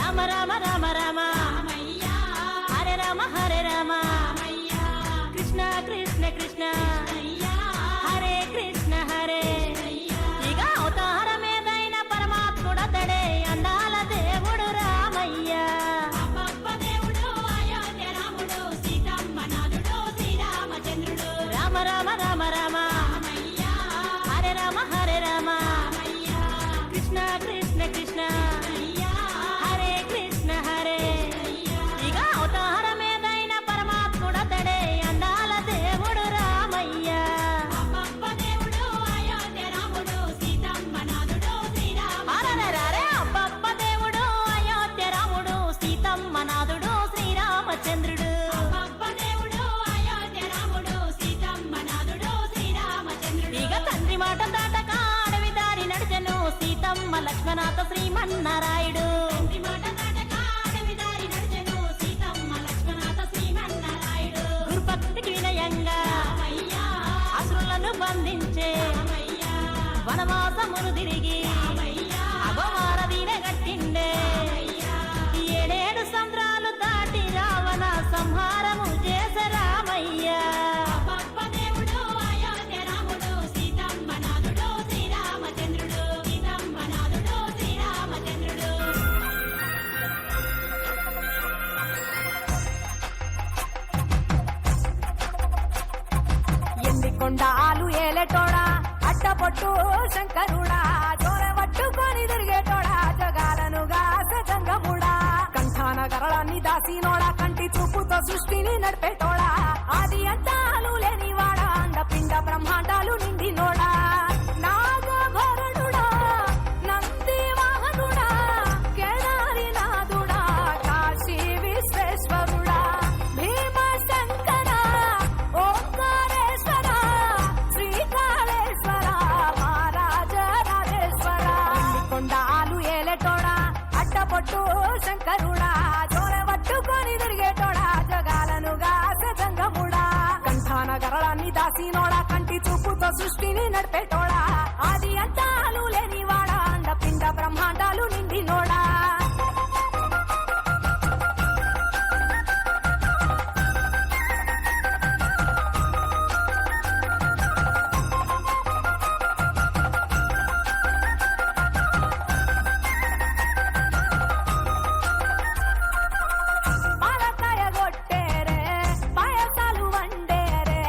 రామ రామ రామ రామ హరే రామ హరే రామ కృష్ణ కృష్ణ కృష్ణ హరే కృష్ణ హరే ఇక అవతారమేదైన పరమాత్ముడతడే అందాల దేవుడు రామయ్య రామ రామ రామ రామ హరే రామ హరే రామ కృష్ణ కృష్ణ కృష్ణ హరే కృష్ణ హరే ఇక అవతారమేదైన పరమాత్ముడతడే అందాల దేవుడు రామయ్య అరెరెరెరె, అబ్బబ్బ దేవుడు అయోధ్య రాముడు సీతమ్మ నాథుడు శ్రీరామచంద్రుడు ఇక తండ్రి మాట దాటక అడవి దారి నడిచెను సీతమ్మ లక్ష్మణాథ శ్రీమన్నారాయుడు గురుభక్తికి వినయంగా అసురులను బంధించే వనవాసమును తిరిగి అగవారదీన గట్టిండే ఏడేడు సంద్రాలు దాటి రావణ సంహారము చేసే రామయ్య కొండాలు ఏలేటోడా అట్టపొట్టు శంకరుడా జోర పట్టుకొని తిరిగేటోడా జగాలను గాసంగముడా కంఠాన గరళాన్ని దాసినోడా కంటి చూపుతో సృష్టిని నడిపేటోడా ఆది అంతాలు లేనివాడా అండపిండ బ్రహ్మాండాలు నిండినోడా నాగభరణుడా నంది వాహనుడా కేదారి నాథుడా కాశీ విశ్వేశ్వరుడా భీమశంకర ఓంకారేశ్వర శ్రీకాళేశ్వర మహారాజ రాజేశ్వర కొండాలు ఏలేటోడా అట్టపొట్టు శంకరుడా జోర పట్టుకొని తిరిగేటోడా జగాలను గాసంగముడా కంఠాన గరళాన్ని దాసినోడా కంటి చూపుతో సృష్టిని నడిపేటోడా ఆది అంతాలు లేనివాడా అండపిండ బ్రహ్మాండాలు నిండినోడా పాలకాయ కొట్టేరే పాయసాలు వండేరే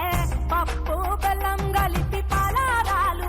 పప్పు బెల్లం కలిపి పలారాలు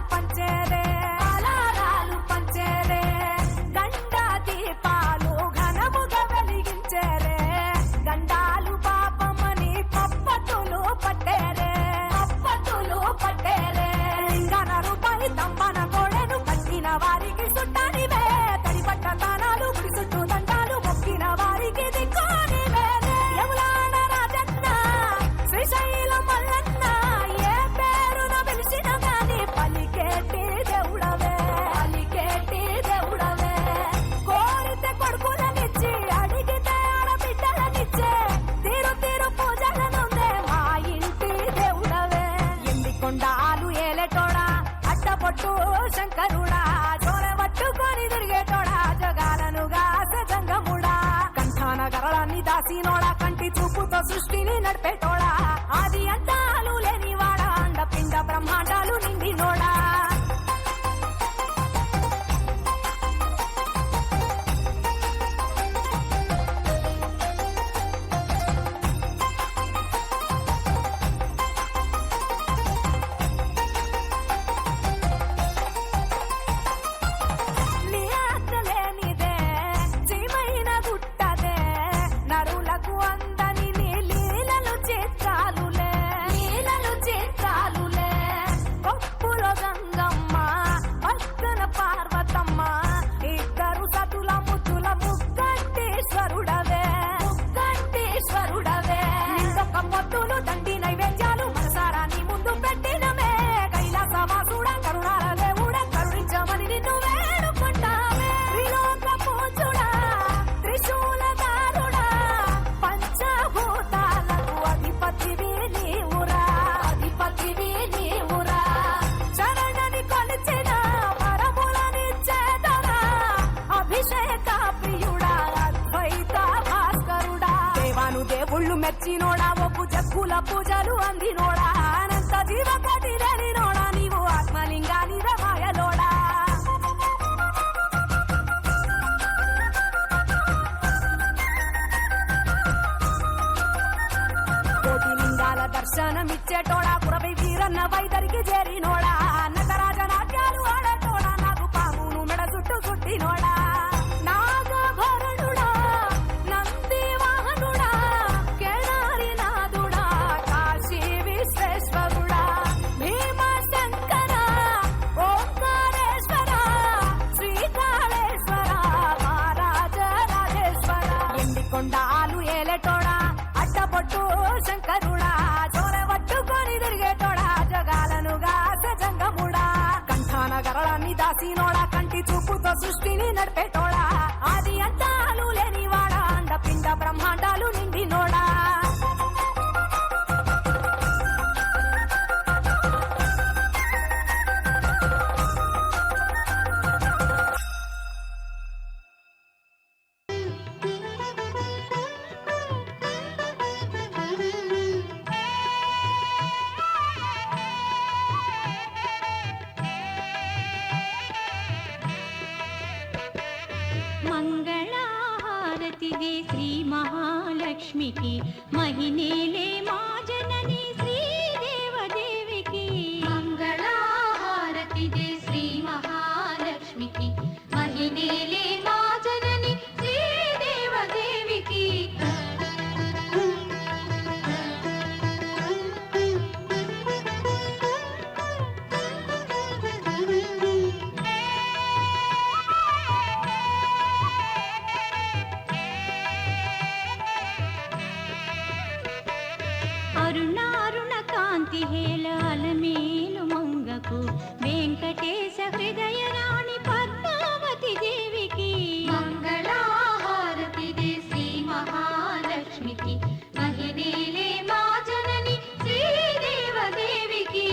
దాసినోడా కంటి చూపుతో సృష్టిని నడిపేటోడా ఆది అంతాలు లేనివాడా అండపిండ బ్రహ్మాండాలు నిండినోడా నీ ఆజ్ఞలేనిదే జీవైన గుట్టదే నరులకు అందని నీ లీలలు చేస్తాలులే కొప్పులో గంగమ్మ పక్కన పార్వతమ్మ ఇద్దరు సతుల ముద్దుల ముక్కంటేశ్వరుడవే నిందొక్క పొత్తులు దండి నైవేద్యాలు మనసారా నీ ముందు పెట్టినమే కైలాసవాసుడ కరుణాల దేవుడ కరుణించమని నిన్ను వేడుకుంటామే త్రిలోక పూజుడా త్రిశూలధారుడా పంచభూతాలకు అధిపతివి నీవురా శరణని కొలిచిన వరములనిచ్చేదరా అభిషేక ప్రియుడా అద్వైత భాస్కరుడా దేవాను దేవుళ్ళు మెచ్చినోడా ఒప్పు జగ్గుల పూజలు అందినోడా అనంత జీవకటి నోడా నీవు ఆత్మలింగాని రమాయలోడా కోటి లింగాల దర్శనమిచ్చేటోడా కురవై వీరన్న వైదరికి చేరినోడా నటరాజ నాట్యాలు ఆడేటోడా నాకు పామును మెడ చుట్టూ చుట్టినోడా నాగభరణుడా నంది వాహనుడా కేదారి నాథుడా కాశీ విశ్వేశ్వరుడా భీమశంకర ఓంకారేశ్వర శ్రీకాళేశ్వర మహారాజ రాజేశ్వర ఎండికొండాలు ఏలేటోడా అడ్డపొట్టు శంకరుడా చోరవట్టుకొని తిరిగేటోడా జగాలను గాసజంగముడా కంఠాన గరళాన్ని దాసినోడా కంటి చూపుతో సృష్టిని నడిపేటోడా ఆది అంతాలు లేనివాడా అండపిండ బ్రహ్మాండాలు నిండినోడా మంగళహారతిదే శ్రీ మహాలక్ష్మికి మహినేలే మా జనని శ్రీదేవదేవికి మంగళహారతిదే శ్రీ మహాలక్ష్మికి మహినేలే మా జనని శ్రీదేవదేవికి అరుణారుణ కాంతి హేళ అలమేలు మంగకు వెంకటేశ హృదయ రాణి పద్మావతి దేవికి మంగళహారతిదే శ్రీ మహాలక్ష్మికి మహినేలే మా జనని శ్రీదేవదేవికి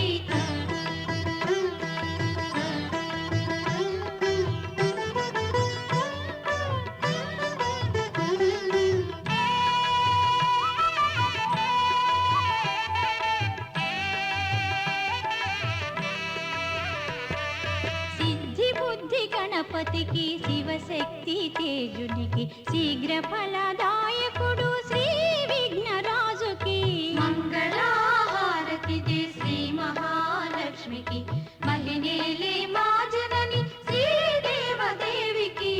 సిద్ధి బుద్ధి గణపతికి శివశక్తి తేజునికి శీఘ్ర ఫలదాయకుడు శ్రీ విఘ్నరాజుకి మంగళహారతిదే శ్రీ మహాలక్ష్మికి మహినేలే మా జనని శ్రీదేవదేవికి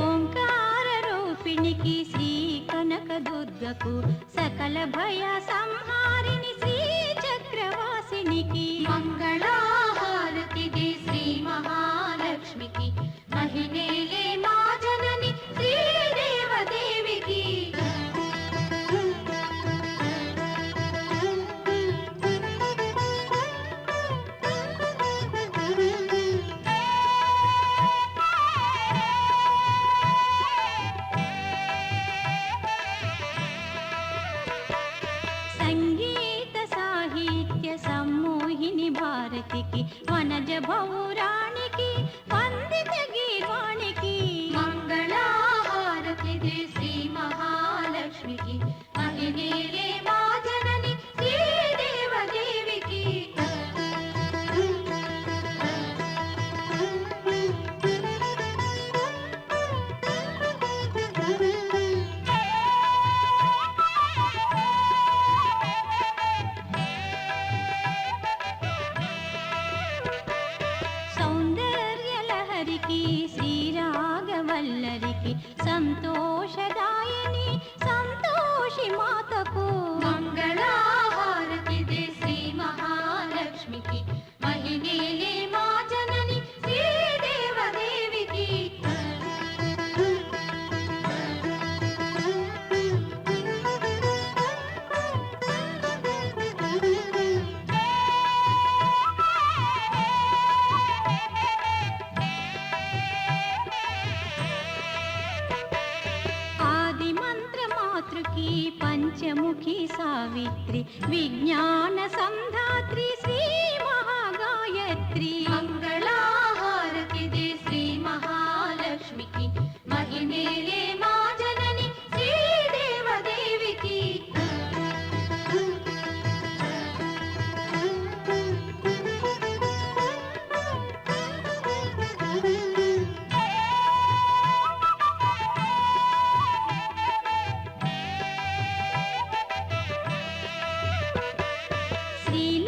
ఓంకార రూపిణికి శ్రీ కనక దుర్గకు సకల భయ సంహారిణి శ్రీ చక్రవాసినికి మంగళహారతిదే శ్రీ మహాలక్ష్మికి మహినేలే మా జనని శ్రీదేవదేవికి వానికి వనజ భౌరానికి వందిత గీర్వాణికి మంగళహారతి దే శ్రీ మహాలక్ష్మికి మహిళే మా జనని శ్రీదేవదేవికి సౌందర్యలహరికి శ్రీరాగవల్లరికి సంతోషదాయిని సంతోషి మాతకు మంగళహారతి దే శ్రీ మహాలక్ష్మికి మహిళే మా జనని శ్రీదేవదేవికి ఆది మంత్రమాతృకి పంచముఖి సావిత్రి విజ్ఞాన సంధాత్రి శ్రీ మహాగాయత్రి మంగళహారతి దే శ్రీ మహాలక్ష్మికి మహిళే మా జనని శ్రీదేవదేవికి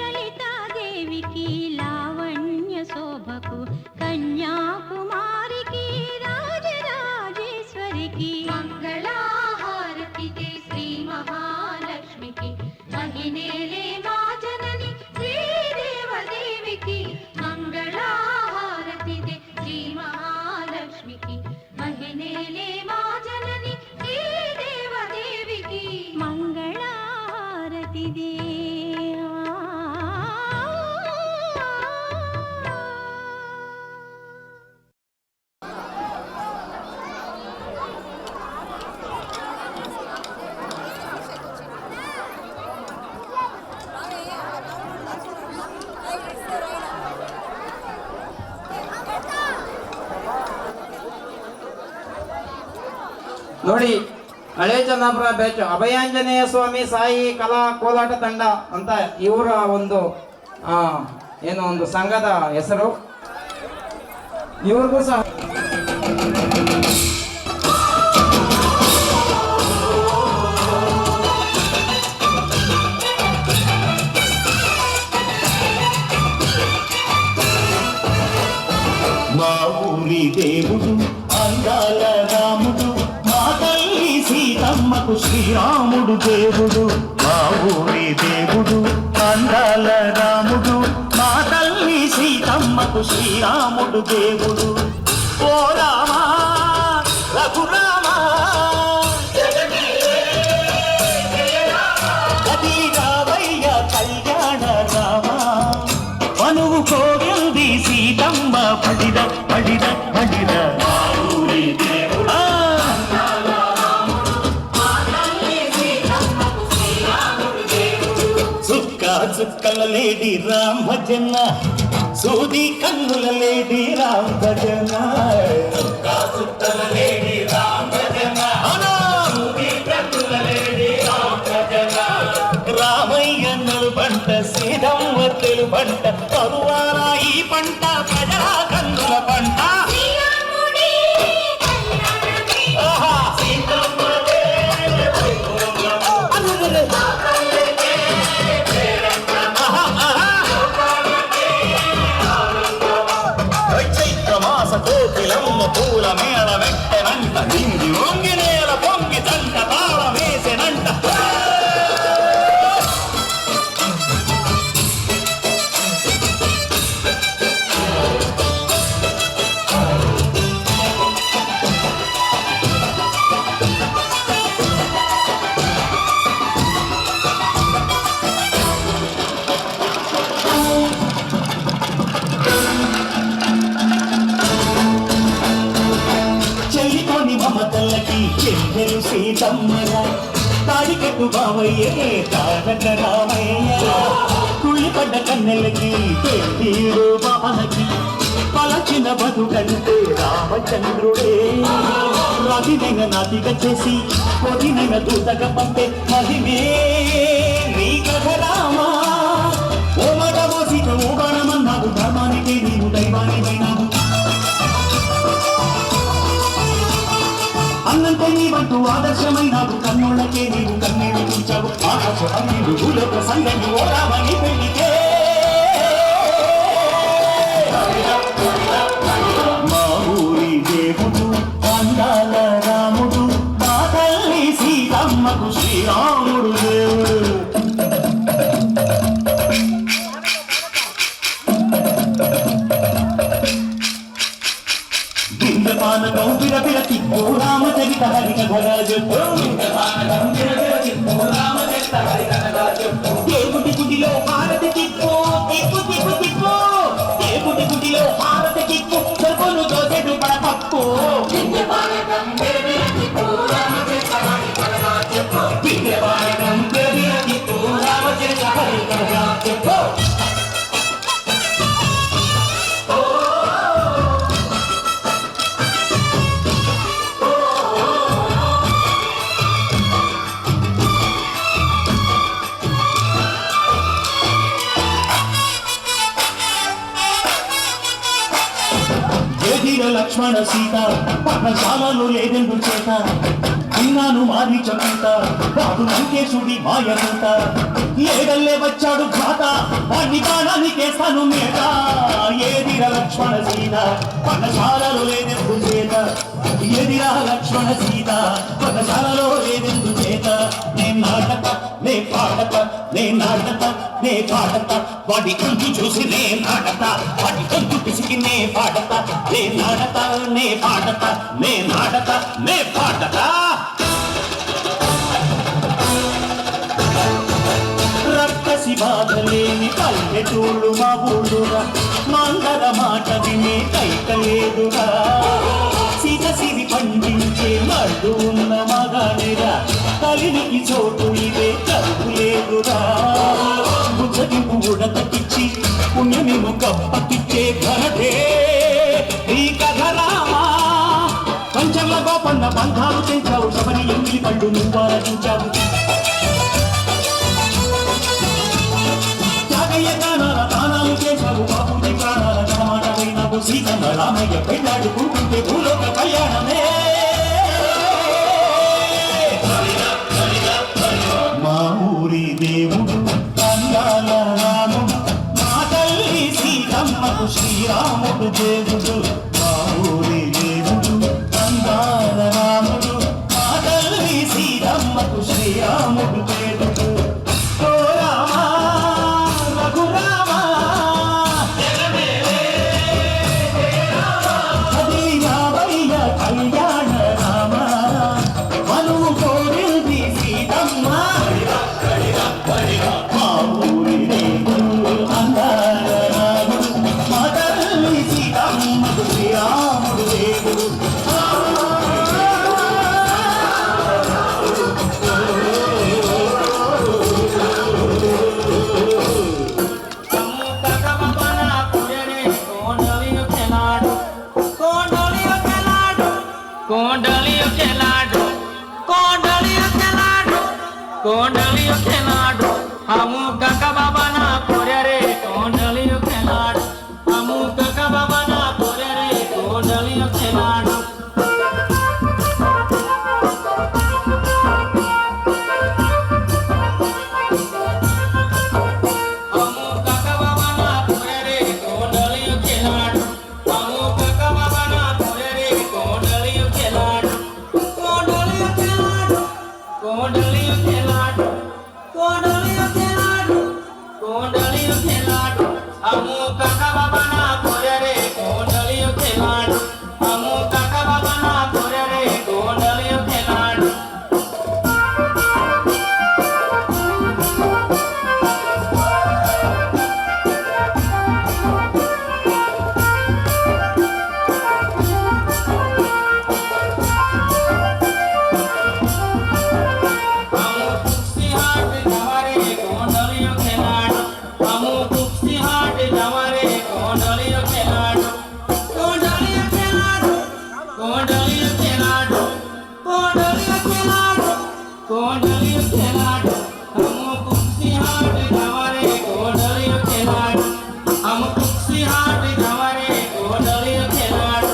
శ్రీలలితాదేవికి లావణ్య శోభకు కన్యాకుమారికి రాజరాజేశ్వరికి మంగళహారతి దే శ్రీ మహాలక్ష్మికి మహిళే మా జనని శ్రీదేవదేవికి మంగళహారతి దే శ్రీ మహాలక్ష్మికి మహిళే మా జనని శ్రీదేవదేవికి మంగళహారతి దే ನೋಡಿ ಹಳೆ ಚಂದಾಪುರ ಬ್ಯಾಚ್ ಅಭಯಾಂಜನೇಯ ಸ್ವಾಮಿ ಸಾಯಿ ಕಲಾ ಕೋಲಾಟ ತಂಡ ಅಂತ ಇವರ ಒಂದು ಏನೋ ಒಂದು ಸಂಘದ ಹೆಸರು. ಇವ್ರಿಗೂ ಸಹ మా ఊరి దేవుడు అందాల రాముడు, మా తల్లి సీతమ్మకు శ్రీరాముడు దేవుడు. మా ఊరి దేవుడు అందాల రాముడు, మా తల్లి సీతమ్మకు శ్రీరాముడు దేవుడు. ఓ రామా రఘురామా అది రావయ్య కళ్యాణ రామా, మనువు కోరింది సీతమ్మ పడిద పడిద పడిద. చుక్క చుక్కల లేడి రామ్ భజన, సూది కన్నుల లేడి రామ్ భజన. చుక్క చుక్కల లేడి రామ్ భజన, సూది కన్నుల లేడి రామ్ భజన. రామయ్య పంట సీతమ్మ తెలు పంట, తరువాల ఈ పంట ప్రజల కన్నుల పంట. చైత్రమాస కోకిలమ్మ పూల మేళ వెట్టెనంట, నింగి వంగి నేల పొంగి తంట తాళమేసెనంట. మమతలకి చెల్లెలు సీతమ్మల, తాడికట్టు బావయ్యే తారక రామయ్య. పడ్డ కన్నెలకి పెళ్ళిడు బాలకి పలచిన బతుకంటే రామచంద్రుడే రవినైన నాతిగా చేసి పొదినైన దూతగా పంపే మహిమే నీ కథ రామా ఓ మగవో సీత ఓ బాణమన్నావు ధర్మానికి నీవు దైవానివైనావు అన్నంటే నీవంటూ ఆదర్శమైనావు కన్నుళ్ళకే నీవు కన్నీళ్ళు కూర్చావు ఆకాశ అన్నిలు భూలోక సంగతి ఓరావని పెళ్లికే మా ఊరి దేవుడు అందాల రాముడు మా తల్లి సీతమ్మకు శ్రీరాముడు దేవుడు పానకం బిరబిర తిప్పు రామచరిత హరిక ధరా చెప్పు దేవుడి గుడిలో హారతి తిప్పు తిప్పు తిప్పు తిప్పు దేవుడి గుడిలో హారతి తిప్పు చెప్పులు దోసెడు పడపప్పు చెప్పు లక్ష్మణ సీత పర్ణశాలలో లేదెందు చేత అన్నాను మారి చెప్పుత రాదు లంకేశుడి మాయకూత ఏడల్లే వచ్చాడు ఘాత వాణ్ణి బాణానికేస్తాను మేట ఏదిరా లక్ష్మణ సీత పర్ణశాలలో లేదెందు చేత ఏదిరా లక్ష్మణ సీత పర్ణశాలలో లేదెందు చేత నే నాటక నే పాడత నే నాటత నే పాడత వాడి కంటి చూసి నే నాటత వాడి కంటి పిసికి నే పాడత నే నాటత నే పాడత నే నాటత నే పాడత రక్కసి బాధలేని పల్లెటూళ్ళు మా ఊళ్ళురా మందర మాట వినే కైకలేదురా సీత సిరి పండించే మడ్డు ఉన్న మగానిరా కలినికి చోటు ఇదే కరువు లేదురా బుచ్చగింపు ఉడతకిచ్చి పుణ్యమేమో కప్పకిచ్చే ఘనతే ఈ కథ రామా పంచమ గోపన్న బంధాలు చేశావు శబరి ఎంగిలి పళ్ళు నువ్వు రచించావు త్యాగయ్య గానాల దానాలు చేశావు బాబుజీ ప్రాణాల కనమాటమైనావు సీతమ్మ రామయ్య పెళ్ళాడుకుంటుంటే భూలోక కళ్యాణమే మా ఊరి దేవుడు అందాల రాముడు మా తల్లి సీతమ్మకు శ్రీరాముడు దేవుడు మా ఊరి దేవుడు అందాల రాముడు మా తల్లి సీతమ్మకు శ్రీరాముడు దేవుడు ఓ రామా రఘురామా అది రామయ్య కళ్యాణ రామ మనువు కోరింది సీతమ్మ మా ఊరి దేవుడు అందాల రాముడు మా తల్లి సీతమ్మకు శ్రీరాముడు దేవుడు कोंडलियो खेलाडो हमू काका बाबा ना कोरे रे कोंडलियो खेलाडो हमू काका बाबा ना कोरे रे कोंडलियो खेलाडो हमू काका बाबा ना कोरे रे कोंडलियो खेलाडो हमू काका बाबा ना कोरे रे कोंडलियो खेलाडो कोंडलियो खेलाडो कोंडलियो खेलाडो कोंडलियो खेलाडो कोंडलियो खेलाडो हमू काका बाबा ना कोरे रे कोंडलियो खेलाडो हमू काका बाबा ना कोरे रे कोंडलियो खेलाडो कोंडलियो खेलाडो हम कुर्सी हाट गवारे कोंडलियो खेलाडो हम कुर्सी हाट गवारे कोंडलियो खेलाडो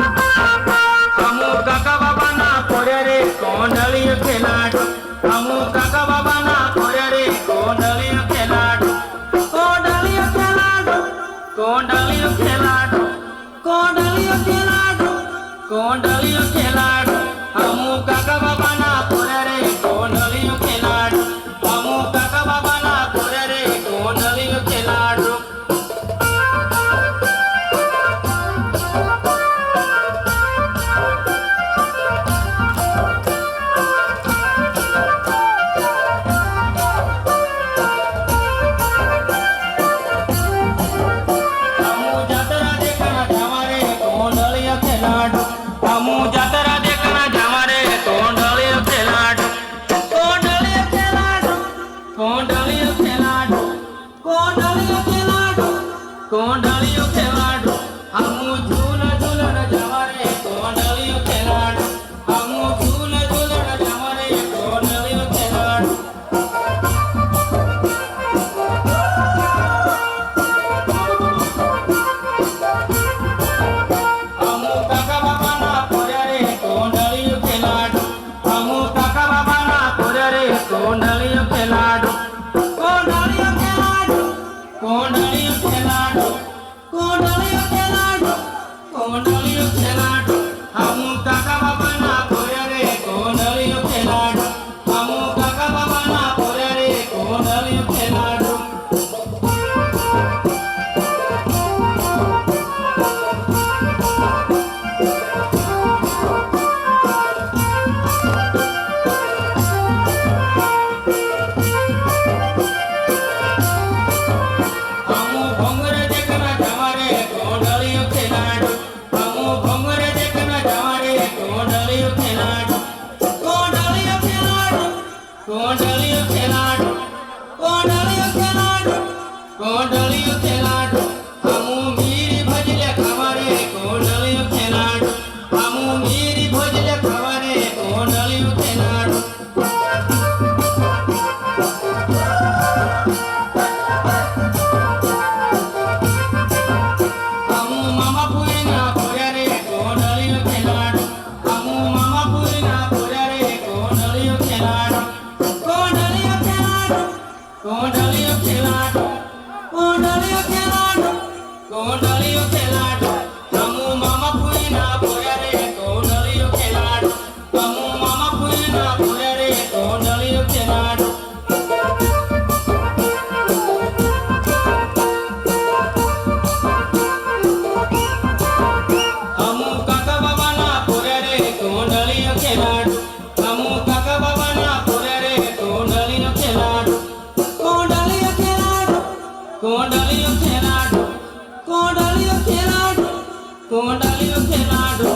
हम काका बाबा ना कोरे रे कोंडलियो खेलाडो हम काका बाबा ना कोरे रे कोंडलियो खेलाडो कोंडलियो खेलाडो कोंडलियो खेलाडो कोंडलियो खेलाडो कोंडलियो खेलाडो हम काका बाबा ना कोरे रे कोंडलियो खेलाडो हम काका बाबा ना कोरे रे कोंडलियो खेलाडो हमू जातरा देखना जावारे कोंडलियो खेलाडो कोंडलियो खेलाडो कोंडलियो खेलाडो कोंडलियो खेलाडो कोंडलियो खेलाडो हमू झूला झूलन जावारे कोंडलियो खेलाडो हमू झूला झूलन जावारे कोंडलियो खेलाडो हमू काका बाबा ना कोरे रे कोंडलियो खेलाडो हमू काका बाबा ना कोरे रे कोंडलियो खेलाडो कोंडलियो खेलाडो कोंडलियो खेलाडो कोंडलियो खेलाडो कोंडलियो खेलाडो हमू काका बाबा ना कोरे रे कोंडलियो खेलाडो हमू काका बाबा ना कोरे रे कोंडलियो खेलाडो हमू भंगरे देखना जावारे कोंडलियो खेलाडो हमू भंगरे देखना जावारे कोंडलियो खेलाडो कोंडलियो खेलाडो कोंडलियो खेलाडो कोंडलियो खेलाडो कोंडलियो खेलाडो हमू मीरी भजले खवारे कोंडलियो खेलाडो हमू मीरी भजले खवारे कोंडलियो खेलाडो हमू मामा पुरी ना कोरे रे कोंडलियो खेलाडो हमू मामा पुरी ना कोरे रे कोंडलियो खेलाडो कोंडलियो खेलाडो कोंडलियो खेलाडो कोंडलियो खेलाडो कोंडलियो खेलाडो हमू मामा पुरी ना कोरे रे कोंडलियो खेलाडो हमू मामा पुरी ना कोरे रे कोंडलियो खेलाडो हमू काका बाबा ना कोरे रे कोंडलियो खेलाडो हमू काका बाबा ना कोरे रे कोंडलियो खेलाडो कोंडलियो खेलाडो कोंडलियो खेलाडो कोंडलियो खेलाडो कोंडलियो खेलाडो